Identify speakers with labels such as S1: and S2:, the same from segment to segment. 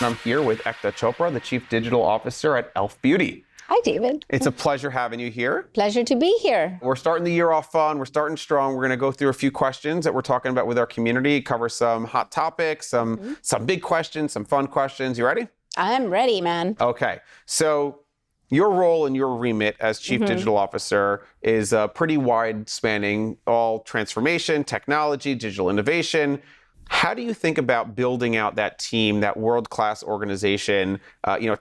S1: I'm here with Ekta Chopra, the Chief Digital Officer at e.l.f. Beauty.
S2: Hi, David.
S1: It's a pleasure having you here.
S2: Pleasure to be here.
S1: We're starting the year off fun. We're starting strong. We're going to go through a few questions that we're talking about with our community, cover some hot topics, some big questions, some fun questions. You ready?
S2: I'm ready, man.
S1: Okay. So your role and your remit as Chief Digital Officer is pretty wide spanning, all transformation, technology, digital innovation. How do you think about building out that team, that world-class organization?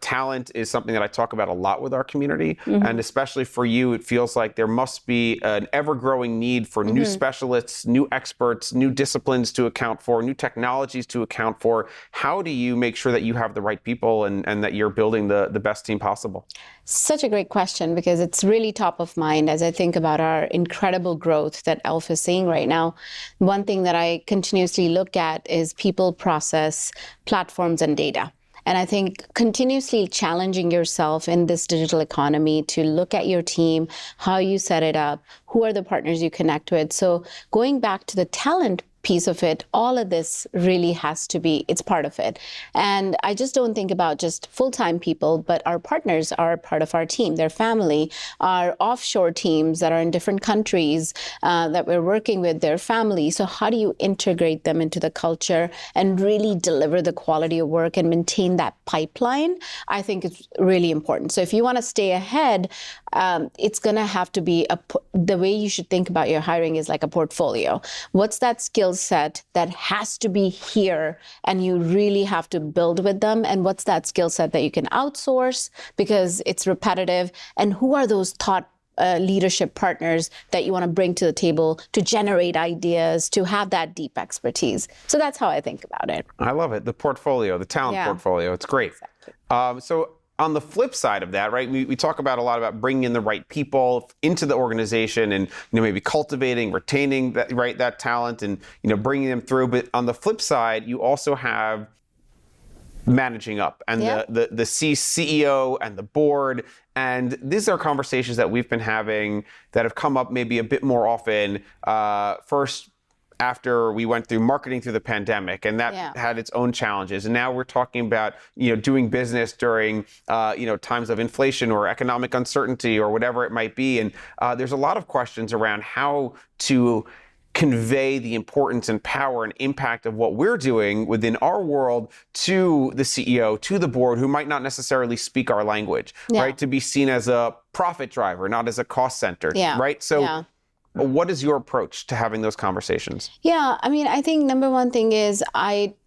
S1: Talent is something that I talk about a lot with our community. And especially for you, it feels like there must be an ever-growing need for new specialists, new experts, new disciplines to account for, new technologies to account for. How do you make sure that you have the right people and that you're building the best team possible?
S2: Such a great question, because it's really top of mind as I think about our incredible growth that e.l.f. is seeing right now. One thing that I continuously look at is people, process, platforms, and data. And I think continuously challenging yourself in this digital economy to look at your team, how you set it up, who are the partners you connect with. So going back to the talent piece of it, all of this really has to be, it's part of it. And I just don't think about just full-time people, but our partners are part of our team, their family, our offshore teams that are in different countries that we're working with, their family. So how do you integrate them into the culture and really deliver the quality of work and maintain that pipeline? I think it's really important. So if you want to stay ahead, it's going to have to be the way you should think about your hiring is like a portfolio. What's that skill set that has to be here and you really have to build with them? And what's that skill set that you can outsource because it's repetitive? And who are those thought leadership partners that you want to bring to the table to generate ideas, to have that deep expertise? So that's how I think about it.
S1: I love it. The portfolio, the talent portfolio. It's great. Exactly. So on the flip side of that, right, we talk about a lot about bringing in the right people into the organization and, maybe cultivating, retaining that talent and, bringing them through. But on the flip side, you also have managing up and the CEO and the board. And these are conversations that we've been having that have come up maybe a bit more often. First, after we went through marketing through the pandemic, and that had its own challenges. And now we're talking about, doing business during, times of inflation or economic uncertainty or whatever it might be. And there's a lot of questions around how to convey the importance and power and impact of what we're doing within our world to the CEO, to the board, who might not necessarily speak our language, right? To be seen as a profit driver, not as a cost center, right? So what is your approach to having those conversations?
S2: Yeah, I think number one thing is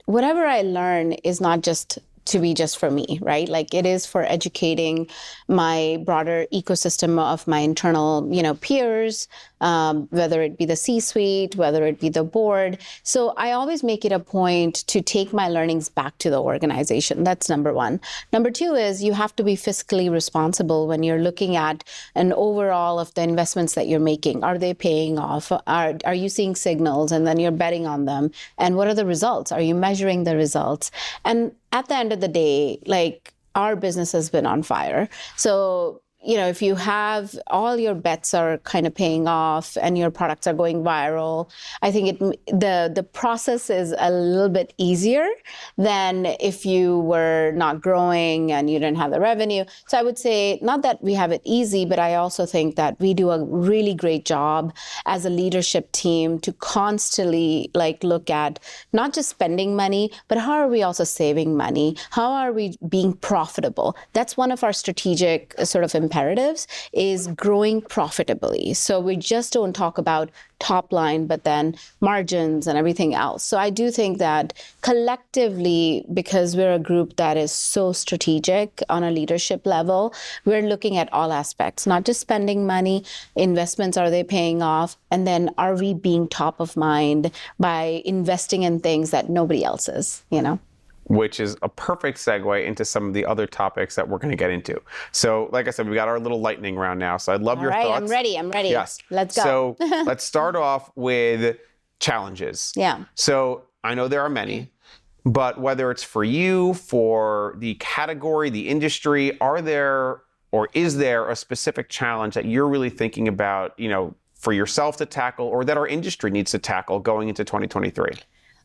S2: whatever I learn is not just to be just for me, right? Like it is for educating my broader ecosystem of my internal, peers, whether it be the C-suite, whether it be the board. So I always make it a point to take my learnings back to the organization. That's number one. Number two is you have to be fiscally responsible when you're looking at an overall of the investments that you're making. Are they paying off? Are you seeing signals and then you're betting on them? And what are the results? Are you measuring the results? And at the end of the day, like our business has been on fire. So, if you have all your bets are kind of paying off and your products are going viral, I think the process is a little bit easier than if you were not growing and you didn't have the revenue. So I would say not that we have it easy, but I also think that we do a really great job as a leadership team to constantly look at not just spending money, but how are we also saving money? How are we being profitable? That's one of our strategic sort of imperatives is growing profitably. So we just don't talk about top line, but then margins and everything else. So I do think that collectively, because we're a group that is so strategic on a leadership level, we're looking at all aspects, not just spending money, investments, are they paying off? And then are we being top of mind by investing in things that nobody else is,
S1: Which is a perfect segue into some of the other topics that we're going to get into. So, like I said, we got our little lightning round now. So I'd love your thoughts.
S2: I'm ready.
S1: Yes.
S2: Let's go.
S1: So let's start off with challenges.
S2: Yeah.
S1: So I know there are many, but whether it's for you, for the category, the industry, is there a specific challenge that you're really thinking about, for yourself to tackle or that our industry needs to tackle going into 2023?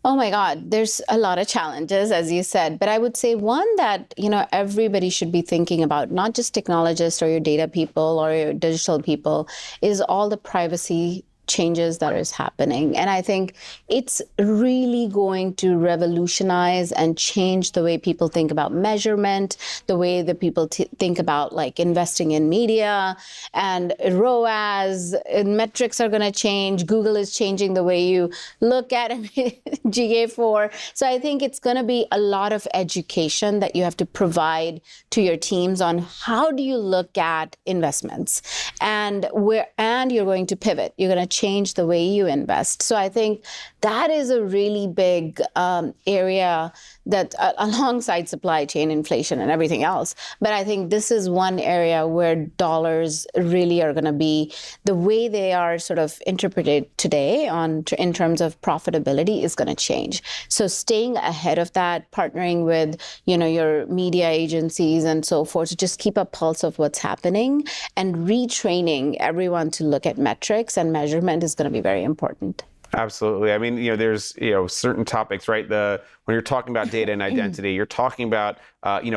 S2: Oh my God, there's a lot of challenges, as you said, but I would say one that, everybody should be thinking about, not just technologists or your data people or your digital people, is all the privacy changes that is happening. And I think it's really going to revolutionize and change the way people think about measurement, the way that people think about like investing in media, and ROAS and metrics are going to change. Google is changing the way you look at GA4. So I think it's going to be a lot of education that you have to provide to your teams on how do you look at investments, and you're going to pivot. You're going to change the way you invest. So I think that is a really big area that alongside supply chain inflation and everything else. But I think this is one area where dollars really are going to be the way they are sort of interpreted today in terms of profitability is going to change. So staying ahead of that, partnering with, your media agencies and so forth to just keep a pulse of what's happening and retraining everyone to look at metrics and measurement is going to be very important.
S1: Absolutely. I mean, there's, certain topics, right? When you're talking about data and identity, you're talking about,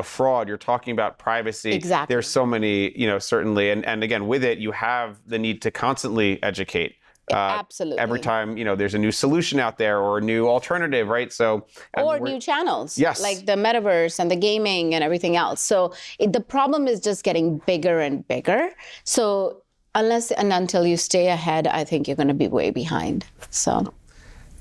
S1: fraud, you're talking about privacy.
S2: Exactly.
S1: There's so many, certainly. And again, with it, you have the need to constantly educate.
S2: Absolutely.
S1: Every time, there's a new solution out there or a new alternative, right? So,
S2: or new channels.
S1: Yes.
S2: Like the metaverse and the gaming and everything else. So the problem is just getting bigger and bigger. So unless and until you stay ahead, I think you're going to be way behind. So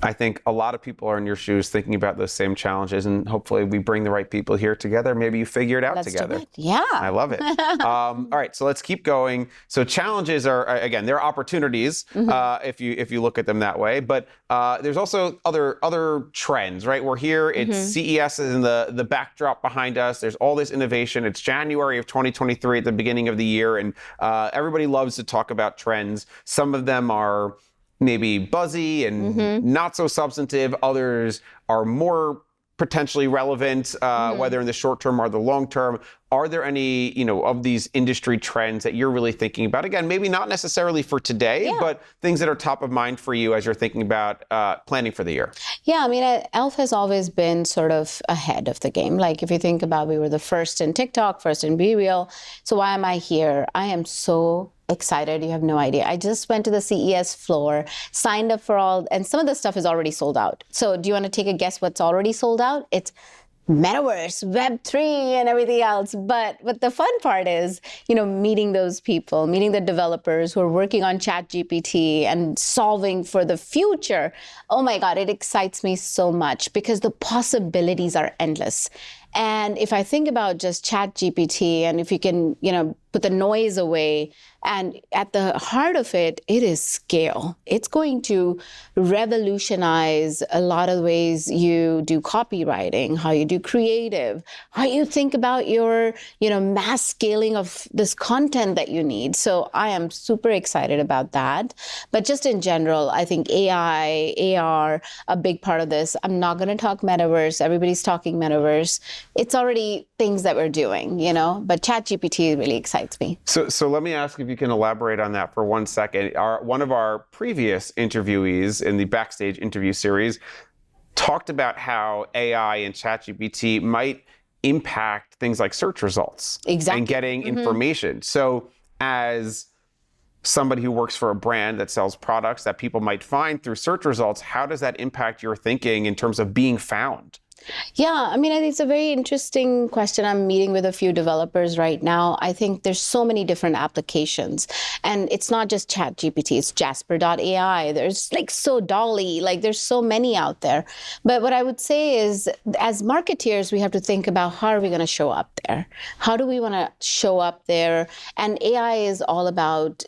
S1: I think a lot of people are in your shoes thinking about those same challenges, and hopefully we bring the right people here together. Maybe you figure it out together.
S2: Do it. Yeah.
S1: I love it. All right, so let's keep going. So challenges are, again, they're opportunities if you look at them that way, but there's also other trends, right? We're here, it's CES is in the backdrop behind us. There's all this innovation. It's January of 2023 at the beginning of the year, and everybody loves to talk about trends. Some of them are maybe buzzy and not so substantive. Others are more potentially relevant, whether in the short term or the long term. Are there any, of these industry trends that you're really thinking about? Again, maybe not necessarily for today, but things that are top of mind for you as you're thinking about planning for the year.
S2: Yeah, I mean, e.l.f. has always been sort of ahead of the game. Like if you think about, we were the first in TikTok, first in Be Real. So why am I here? I am so excited. You have no idea. I just went to the CES floor, signed up for all, and some of the stuff is already sold out. So do you want to take a guess what's already sold out? It's Metaverse, Web3, and everything else. But the fun part is, meeting those people, meeting the developers who are working on ChatGPT and solving for the future. Oh my God, it excites me so much because the possibilities are endless. And if I think about just ChatGPT, and if you can, put the noise away, and at the heart of it, it is scale. It's going to revolutionize a lot of ways you do copywriting, how you do creative, how you think about your, mass scaling of this content that you need. So I am super excited about that. But just in general, I think AI, AR, a big part of this. I'm not going to talk metaverse. Everybody's talking metaverse. It's already things that we're doing, but ChatGPT really excites me.
S1: So let me ask if you can elaborate on that for 1 second. One of our previous interviewees in the Backstage interview series talked about how AI and ChatGPT might impact things like search results and getting information. So as somebody who works for a brand that sells products that people might find through search results, how does that impact your thinking in terms of being found?
S2: Yeah, I mean, I think it's a very interesting question. I'm meeting with a few developers right now. I think there's so many different applications. And it's not just ChatGPT, it's Jasper.ai. There's so Dolly, there's so many out there. But what I would say is, as marketeers, we have to think about how are we going to show up there? How do we want to show up there? And AI is all about,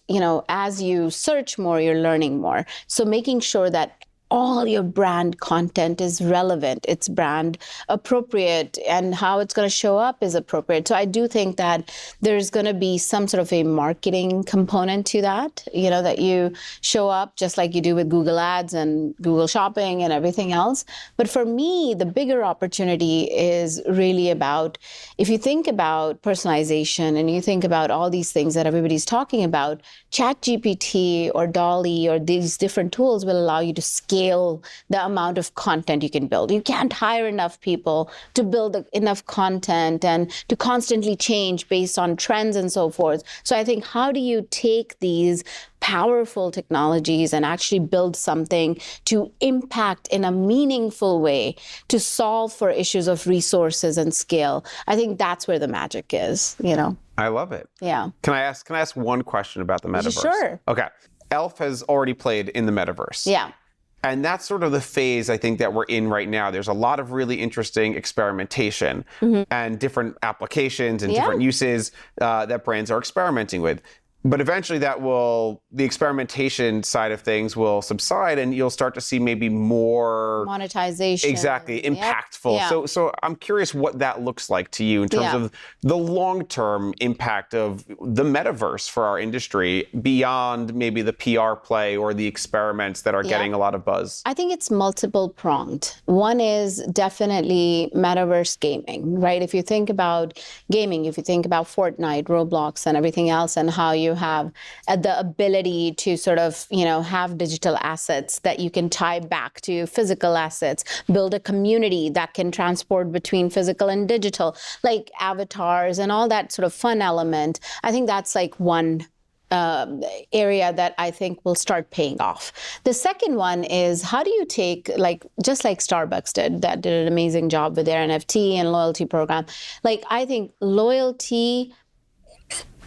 S2: as you search more, you're learning more. So making sure that all your brand content is relevant, it's brand appropriate, and how it's going to show up is appropriate. So I do think that there's going to be some sort of a marketing component to that, that you show up just like you do with Google Ads and Google Shopping and everything else. But for me, the bigger opportunity is really about, if you think about personalization and you think about all these things that everybody's talking about, ChatGPT or Dolly or these different tools will allow you to scale scale the amount of content you can build. You can't hire enough people to build enough content and to constantly change based on trends and so forth. So I think, how do you take these powerful technologies and actually build something to impact in a meaningful way to solve for issues of resources and scale? I think that's where the magic is,
S1: I love it.
S2: Yeah.
S1: Can I ask one question about the metaverse?
S2: Sure.
S1: Okay. e.l.f. has already played in the metaverse.
S2: Yeah.
S1: And that's sort of the phase, I think, that we're in right now. There's a lot of really interesting experimentation and different applications and different uses that brands are experimenting with. But eventually the experimentation side of things will subside, and you'll start to see maybe more
S2: monetization.
S1: Exactly, impactful.
S2: Yeah.
S1: So I'm curious what that looks like to you in terms of the long-term impact of the metaverse for our industry beyond maybe the PR play or the experiments that are getting a lot of buzz.
S2: I think it's multiple pronged. One is definitely metaverse gaming, right? If you think about gaming, if you think about Fortnite, Roblox, and everything else, and how you have the ability to sort of, have digital assets that you can tie back to physical assets, build a community that can transport between physical and digital, like avatars and all that sort of fun element. I think that's like one area that I think will start paying off. The second one is, how do you take, just like Starbucks did an amazing job with their NFT and loyalty program. I think loyalty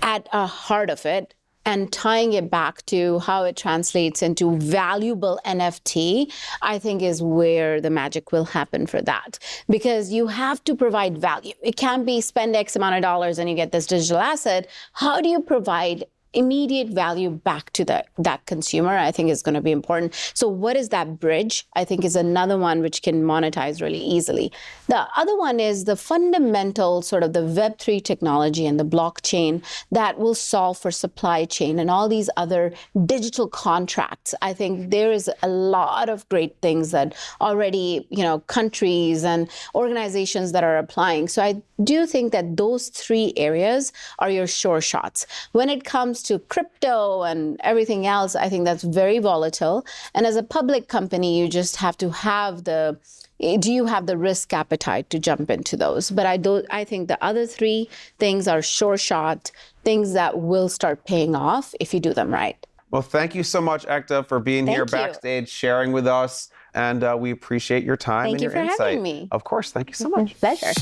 S2: at the heart of it and tying it back to how it translates into valuable NFT, I think is where the magic will happen for that. Because you have to provide value. It can't be spend X amount of dollars and you get this digital asset. How do you provide immediate value back to that consumer? I think is going to be important. So what is that bridge? I think is another one which can monetize really easily. The other one is the fundamental sort of the Web3 technology and the blockchain that will solve for supply chain and all these other digital contracts. I think there is a lot of great things that already, countries and organizations that are applying. So I do think that those three areas are your sure shots. When it comes to crypto and everything else, I think that's very volatile. And as a public company, you just have to have do you have the risk appetite to jump into those? But I think the other three things are sure shot, things that will start paying off if you do them right.
S1: Well, thank you so much, Ekta, for being here backstage, sharing with us. And we appreciate your time and your insight.
S2: Thank you for having me.
S1: Of course. Thank you so much.
S2: Pleasure.